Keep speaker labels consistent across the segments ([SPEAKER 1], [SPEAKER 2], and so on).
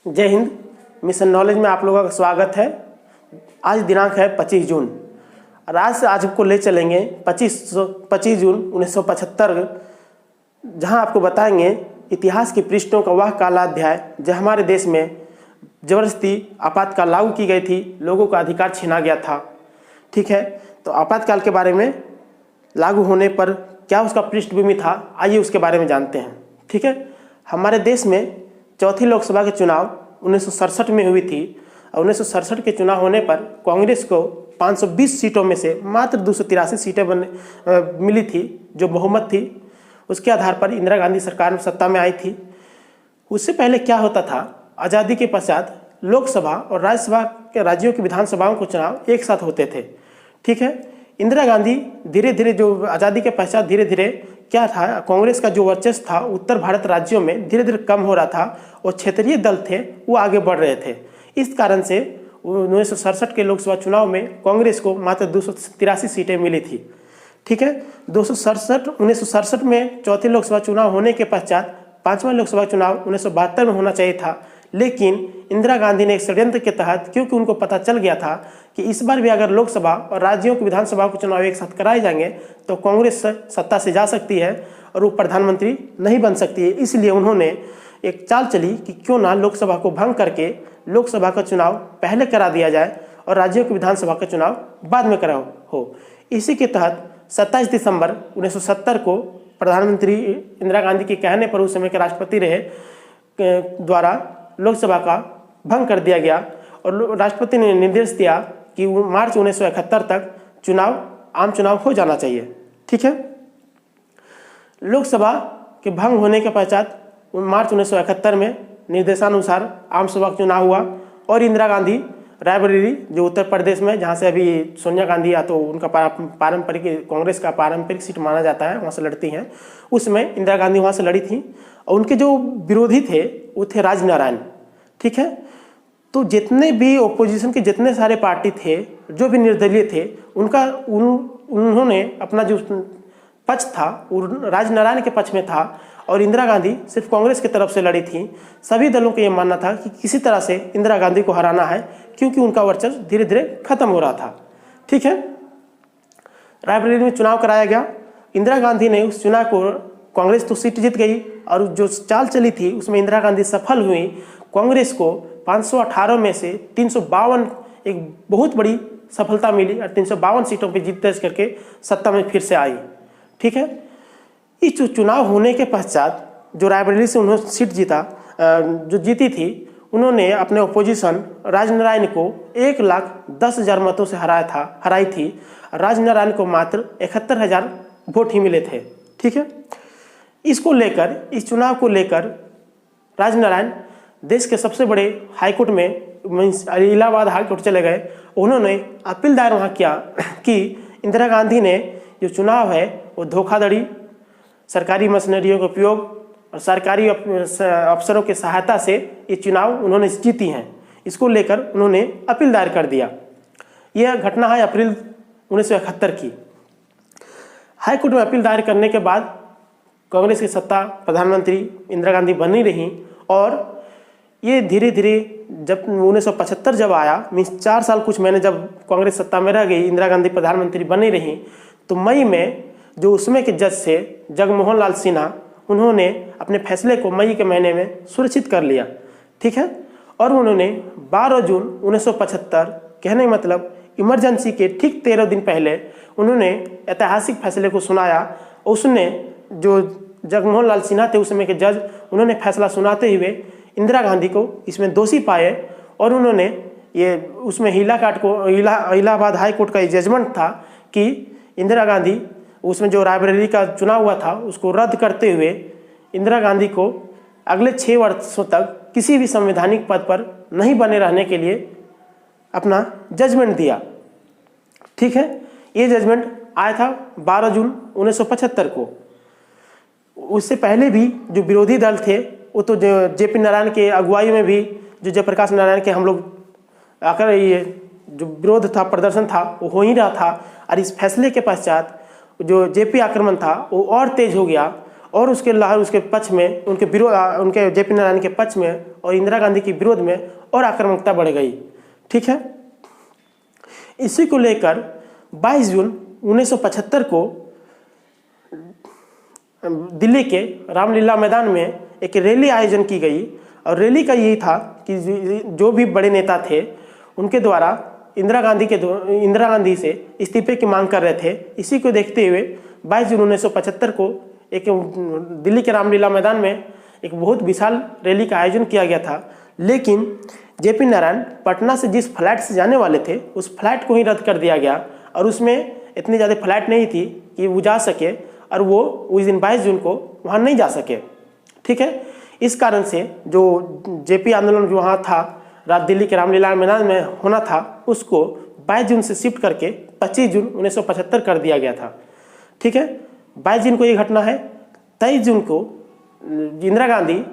[SPEAKER 1] जय Hind. Mission knowledge में आप लोगों का स्वागत है। आज दिनांक है 25 जून और आज आपको ले चलेंगे 25 जून 1975, जहां आपको बताएंगे इतिहास की पृष्ठों का वह काला अध्याय जो हमारे देश में ज़बरदस्ती आपातकाल लागू की गई थी, लोगों का अधिकार छीना गया था। ठीक है, तो आपातकाल के बारे में लागू होने पर क्या उसका पृष्ठभूमि था, आइए उसके बारे में जानते हैं। ठीक है, हमारे देश में चौथी लोकसभा के चुनाव 1967 में हुई थी और 1967 के चुनाव होने पर कांग्रेस को 520 सीटों में से मात्र 283 सीटें मिली थी, जो बहुमत थी। उसके आधार पर इंदिरा गांधी सरकार सत्ता में आई थी। उससे पहले क्या होता था, आज़ादी के पश्चात लोकसभा और राज्यसभा के राज्यों की विधानसभाओं को चुनाव एक साथ होते थे। ठीक है, इंदिरा गांधी धीरे धीरे जो आज़ादी के पश्चात धीरे धीरे क्या था, कांग्रेस का जो वर्चस्व था उत्तर भारत राज्यों में धीरे धीरे कम हो रहा था और क्षेत्रीय दल थे वो आगे बढ़ रहे थे। इस कारण से 1967 के लोकसभा चुनाव में कांग्रेस को मात्र 283 सीटें मिली थी। ठीक है, 1967 में चौथे लोकसभा चुनाव होने के पश्चात पांचवा लोकसभा चुनाव 1972 में होना चाहिए था, लेकिन इंदिरा गांधी ने एक षड्यंत्र के तहत, क्योंकि उनको पता चल गया था कि इस बार भी अगर लोकसभा और राज्यों की विधानसभा के चुनाव एक साथ कराए जाएंगे तो कांग्रेस सत्ता से जा सकती है और वो प्रधानमंत्री नहीं बन सकती है। इसलिए उन्होंने एक चाल चली कि क्यों ना लोकसभा को भंग करके लोकसभा का चुनाव पहले करा दिया जाए और राज्यों की विधानसभा का चुनाव बाद में करा हो। इसी के तहत 27 दिसंबर 1970 को प्रधानमंत्री इंदिरा गांधी के कहने पर उस समय के राष्ट्रपति रहे द्वारा लोकसभा का भंग कर दिया गया और राष्ट्रपति ने निर्देश दिया कि मार्च 1971 तक आम चुनाव हो जाना चाहिए। ठीक है, लोकसभा के भंग होने के पश्चात मार्च 1971 में निर्देशानुसार आम सभा का चुनाव हुआ और इंदिरा गांधी रायबरेली, जो उत्तर प्रदेश में, जहाँ से अभी सोनिया गांधी या तो उनका पारंपरिक कांग्रेस का पारंपरिक सीट माना जाता है, वहाँ से लड़ती हैं। उसमें इंदिरा गांधी वहाँ से लड़ी थी और उनके जो विरोधी थे वो थे राजनारायण। ठीक है, तो जितने भी ओपोजिशन के जितने सारे पार्टी थे, जो भी निर्दलीय थे, उन्होंने अपना जो पक्ष था वो राजनारायण के पक्ष में था और इंदिरा गांधी सिर्फ कांग्रेस की तरफ से लड़ी थी। सभी दलों को ये मानना था कि किसी तरह से इंदिरा गांधी को हराना है, क्योंकि उनका वर्चस्व धीरे धीरे खत्म हो रहा था। ठीक है, रायबरेली में चुनाव कराया गया। इंदिरा गांधी ने उस चुनाव को, कांग्रेस तो सीट जीत गई और जो चाल चली थी उसमें इंदिरा गांधी सफल हुई। कांग्रेस को 518 में से 352 एक बहुत बड़ी सफलता मिली और 352 सीटों पर जीत दर्ज करके सत्ता में फिर से आई। ठीक है, इस चुनाव होने के पश्चात जो रायबरेली से उन्होंने सीट जो जीती थी, उन्होंने अपने अपोजिशन राजनारायण को 1,10,000 मतों से हराई थी। राजनारायण को मात्र 71,000 वोट ही मिले थे। ठीक है, इस चुनाव को लेकर राजनारायण देश के सबसे बड़े हाईकोर्ट में, इलाहाबाद हाईकोर्ट चले गए। उन्होंने अपील दायर वहाँ किया कि इंदिरा गांधी ने जो चुनाव है वो धोखाधड़ी, सरकारी मशीनरियों का उपयोग और सरकारी अफसरों की सहायता से ये चुनाव उन्होंने जीती हैं। इसको लेकर उन्होंने अपील दायर कर दिया। यह घटना है अप्रैल 1971 की। हाईकोर्ट में अपील दायर करने के बाद कांग्रेस की सत्ता, प्रधानमंत्री इंदिरा गांधी बनी रही और ये धीरे धीरे जब 1975 जब आया, मीन्स 4 साल कुछ महीने जब कांग्रेस सत्ता में रह गई, इंदिरा गांधी प्रधानमंत्री बनी रही, तो मई में जो उसमें के जज थे जगमोहन लाल सिन्हा, उन्होंने अपने फैसले को मई के महीने में सुरक्षित कर लिया। ठीक है, और उन्होंने 12 जून 1975, कहने का मतलब इमरजेंसी के ठीक 13 दिन पहले उन्होंने ऐतिहासिक फैसले को सुनाया। उसने जो जगमोहन लाल सिन्हा थे उस समय के जज, उन्होंने फैसला सुनाते हुए इंदिरा गांधी को इसमें दोषी पाए और उन्होंने ये उसमें इलाहाबाद हाई कोर्ट का ये जजमेंट था कि इंदिरा गांधी, उसमें जो रायबरेली का चुनाव हुआ था उसको रद्द करते हुए इंदिरा गांधी को अगले 6 वर्षों तक किसी भी संवैधानिक पद पर नहीं बने रहने के लिए अपना जजमेंट दिया। ठीक है, ये जजमेंट आया था 12 जून 1975 को। उससे पहले भी जो विरोधी दल थे वो तो जेपी नारायण के अगुवाई में भी, जो जयप्रकाश नारायण के हम लोग आकर ये जो विरोध था, प्रदर्शन था, वो हो ही रहा था। और इस फैसले के पश्चात जो जेपी आक्रमण था वो और तेज हो गया और उसके पक्ष में, उनके जेपी नारायण के पक्ष में और इंदिरा गांधी के विरोध में और आक्रामकता बढ़ गई। ठीक है, इसी को लेकर 22 जून 1975 को दिल्ली के रामलीला मैदान में एक रैली आयोजन की गई और रैली का यही था कि जो भी बड़े नेता थे उनके द्वारा इंदिरा गांधी से इस्तीफे की मांग कर रहे थे। इसी को देखते हुए 22 जून 1975 को एक दिल्ली के रामलीला मैदान में एक बहुत विशाल रैली का आयोजन किया गया था। लेकिन जेपी नारायण पटना से जिस फ्लाइट से जाने वाले थे उस फ्लाइट को ही रद्द कर दिया गया और उसमें इतनी ज़्यादा फ्लाइट नहीं थी कि वो जा सके और वो उस दिन 22 जून को वहाँ नहीं जा सके। ठीक है, इस कारण से जो जेपी आंदोलन जो वहाँ था दिल्ली के रामलीला मैदान में होना था उसको 22 जून से शिफ्ट करके 25 जून 1975 कर दिया गया था। ठीक है, 22 जून को ये घटना है। 23 जून को इंदिरा गांधी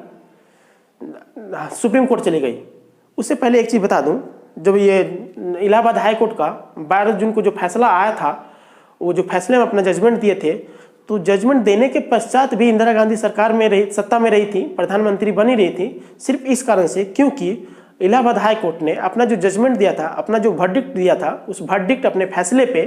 [SPEAKER 1] सुप्रीम कोर्ट चली गई। उससे पहले एक चीज़ बता दूं, जब ये इलाहाबाद हाई कोर्ट का 12 जून को जो फैसला आया था, वो जो फैसले में अपना जजमेंट दिए थे, तो जजमेंट देने के पश्चात भी इंदिरा गांधी सत्ता में रही थी, प्रधानमंत्री बनी रही थी, सिर्फ इस कारण से क्योंकि इलाहाबाद हाई कोर्ट ने अपना जो जजमेंट दिया था, अपना जो वर्डिक्ट दिया था, उस वर्डिक्ट अपने फैसले पे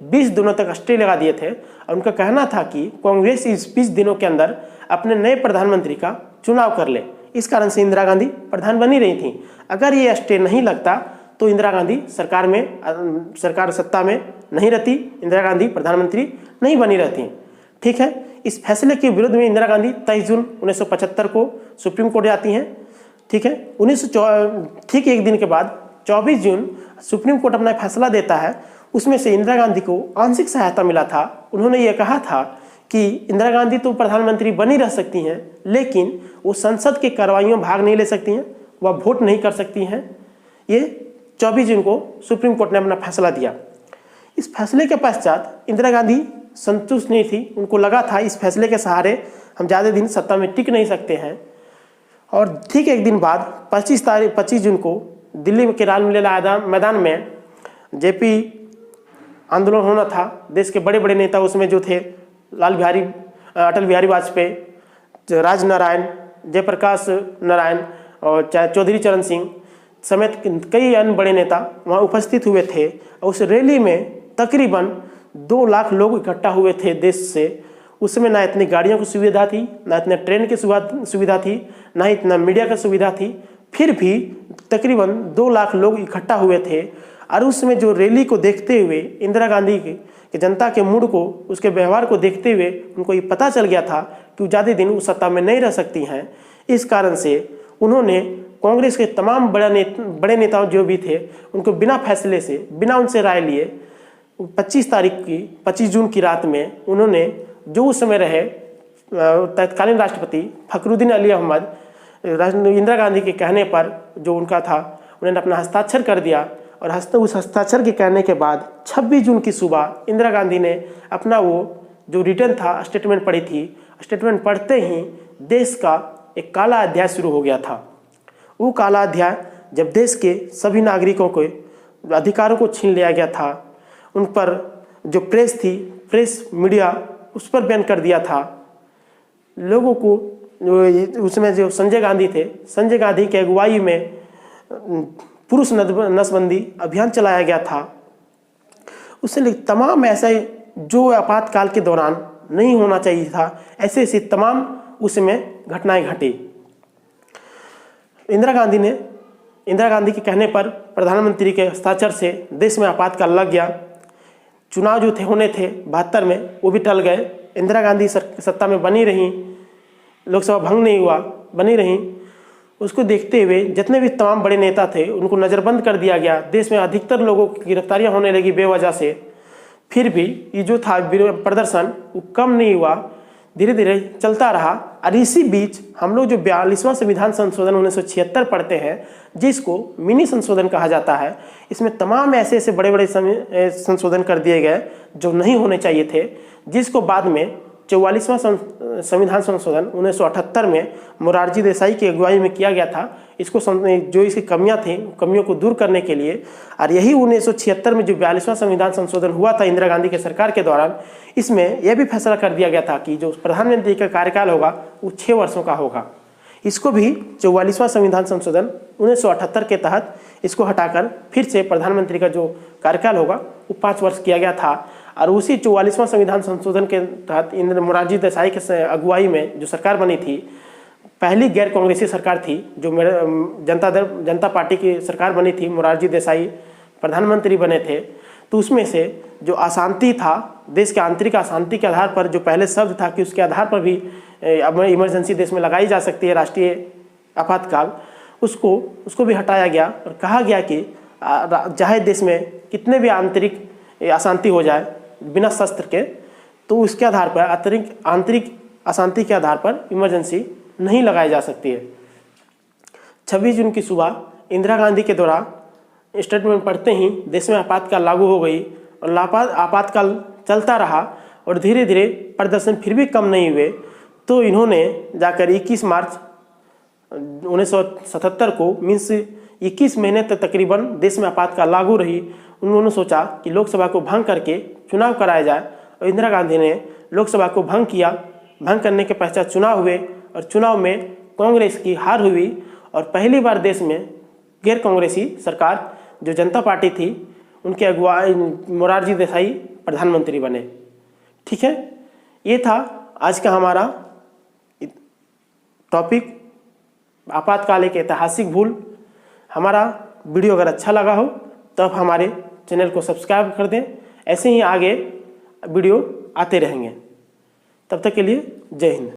[SPEAKER 1] 20 दिनों तक स्टे लगा दिए थे और उनका कहना था कि कांग्रेस इस 20 दिनों के अंदर अपने नए प्रधानमंत्री का चुनाव कर ले। इस कारण से इंदिरा गांधी प्रधान बनी रही थी। अगर ये स्टे नहीं लगता तो इंदिरा गांधी सरकार सत्ता में नहीं रहती, इंदिरा गांधी प्रधानमंत्री नहीं बनी रहती। ठीक है, इस फैसले के विरुद्ध में इंदिरा गांधी 23 जून 1975 को सुप्रीम कोर्ट जाती हैं। ठीक है, ठीक एक दिन के बाद 24 जून सुप्रीम कोर्ट अपना फैसला देता है। उसमें से इंदिरा गांधी को आंशिक सहायता मिला था। उन्होंने ये कहा था कि इंदिरा गांधी तो प्रधानमंत्री बनी रह सकती हैं, लेकिन वो संसद की कार्रवाइयों में भाग नहीं ले सकती हैं, वह वोट नहीं कर सकती हैं। ये 24 जून को सुप्रीम कोर्ट ने अपना फैसला दिया। इस फैसले के पश्चात इंदिरा गांधी संतुष्ट नहीं थी। उनको लगा था इस फैसले के सहारे हम ज़्यादा दिन सत्ता में टिक नहीं सकते हैं। और ठीक एक दिन बाद 25 जून को दिल्ली के रामलीला मैदान में जेपी आंदोलन होना था। देश के बड़े बड़े नेता उसमें जो थे, अटल बिहारी वाजपेयी, राज नारायण, जयप्रकाश नारायण और चौधरी चरण सिंह समेत कई अन्य बड़े नेता वहाँ उपस्थित हुए थे। और उस रैली में तकरीबन 2 लाख लोग इकट्ठा हुए थे देश से। उस समय ना इतनी गाड़ियों की सुविधा थी, ना इतने ट्रेन की सुविधा थी, ना इतना मीडिया की सुविधा थी। फिर भी तकरीबन 2 लाख लोग इकट्ठा हुए थे। और उसमें जो रैली को देखते हुए इंदिरा गांधी के जनता के मूड को, उसके व्यवहार को देखते हुए उनको ये पता चल गया था कि वो ज़्यादा दिन उस सत्ता में नहीं रह सकती हैं। इस कारण से उन्होंने कांग्रेस के तमाम बड़े नेताओं जो भी थे उनको बिना फैसले से, बिना उनसे राय लिए 25 जून की रात में उन्होंने जो उस समय रहे तत्कालीन राष्ट्रपति फखरुद्दीन अली अहमद, इंदिरा गांधी के कहने पर जो उनका था, उन्होंने अपना हस्ताक्षर कर दिया। और उस हस्ताक्षर के कहने के बाद 26 जून की सुबह इंदिरा गांधी ने अपना वो जो रिटर्न था स्टेटमेंट पढ़ी थी। स्टेटमेंट पढ़ते ही देश का एक काला अध्याय शुरू हो गया था। वो काला अध्याय जब देश के सभी नागरिकों को अधिकारों को छीन लिया गया था, उन पर जो प्रेस मीडिया उस पर बैन कर दिया था। लोगों को उसमें जो संजय गांधी थे, संजय गांधी की अगुवाई में पुरुष नसबंदी अभियान चलाया गया था। उससे तमाम ऐसे जो आपातकाल के दौरान नहीं होना चाहिए था, ऐसे तमाम उसमें घटनाएं घटी। इंदिरा गांधी के कहने पर प्रधानमंत्री के हस्ताक्षर से देश में आपातकाल लग गया। चुनाव जो होने थे 72 में वो भी टल गए। इंदिरा गांधी सत्ता में बनी रहीं, लोकसभा भंग नहीं हुआ, बनी रहीं। उसको देखते हुए जितने भी तमाम बड़े नेता थे उनको नज़रबंद कर दिया गया। देश में अधिकतर लोगों की गिरफ्तारियां होने लगी बेवजह से। फिर भी ये जो था प्रदर्शन वो कम नहीं हुआ, धीरे धीरे चलता रहा। और इसी बीच हम लोग जो 42वां संविधान संशोधन 1976 पढ़ते हैं, जिसको मिनी संशोधन कहा जाता है, इसमें तमाम ऐसे ऐसे बड़े बड़े संशोधन कर दिए गए जो नहीं होने चाहिए थे, जिसको बाद में 44वां संविधान संशोधन 1978 में मोरारजी देसाई की अगुवाई में किया गया था। इसको जो इसकी कमियां थी, कमियों को दूर करने के लिए, और यही 1976 में जो 42वां संविधान संशोधन हुआ था इंदिरा गांधी के सरकार के दौरान, इसमें यह भी फैसला कर दिया गया था कि जो प्रधानमंत्री का कार्यकाल होगा वो 6 वर्षों का होगा। इसको भी 44वां संविधान संशोधन 1978 के तहत इसको हटाकर फिर से प्रधानमंत्री का जो कार्यकाल होगा वो 5 वर्ष किया गया था। और उसी 44वां संविधान संशोधन के तहत मोरारजी देसाई के अगुवाई में जो सरकार बनी थी, पहली गैर कांग्रेसी सरकार थी, जो जनता पार्टी की सरकार बनी थी, मोरारजी देसाई प्रधानमंत्री बने थे। तो उसमें से जो अशांति था, देश के आंतरिक अशांति के आधार पर जो पहले शब्द था कि उसके आधार पर भी इमरजेंसी देश में लगाई जा सकती है, राष्ट्रीय आपातकाल, उसको भी हटाया गया और कहा गया कि चाहे देश में कितने भी आंतरिक अशांति हो जाए बिना शस्त्र के, तो उसके आधार पर आंतरिक अशांति के आधार पर इमरजेंसी नहीं लगाई जा सकती है। 26 जून की सुबह इंदिरा गांधी के द्वारा स्टेटमेंट पढ़ते ही देश में आपातकाल लागू हो गई और आपातकाल चलता रहा और धीरे धीरे प्रदर्शन फिर भी कम नहीं हुए। तो इन्होंने जाकर 21 मार्च 1977 को मीन्स 21 महीने तक तकरीबन देश में आपातकाल लागू रही। उन्होंने सोचा कि लोकसभा को भंग करके चुनाव कराया जाए और इंदिरा गांधी ने लोकसभा को भंग किया। भंग करने के पश्चात चुनाव हुए और चुनाव में कांग्रेस की हार हुई और पहली बार देश में गैर कांग्रेसी सरकार जो जनता पार्टी थी उनके अगुवाई मोरारजी देसाई प्रधानमंत्री बने। ठीक है, ये था आज का हमारा टॉपिक, आपातकाल एक ऐतिहासिक भूल। हमारा वीडियो अगर अच्छा लगा हो तो आप हमारे चैनल को सब्सक्राइब कर दें। ऐसे ही आगे वीडियो आते रहेंगे। तब तक के लिए जय हिंद।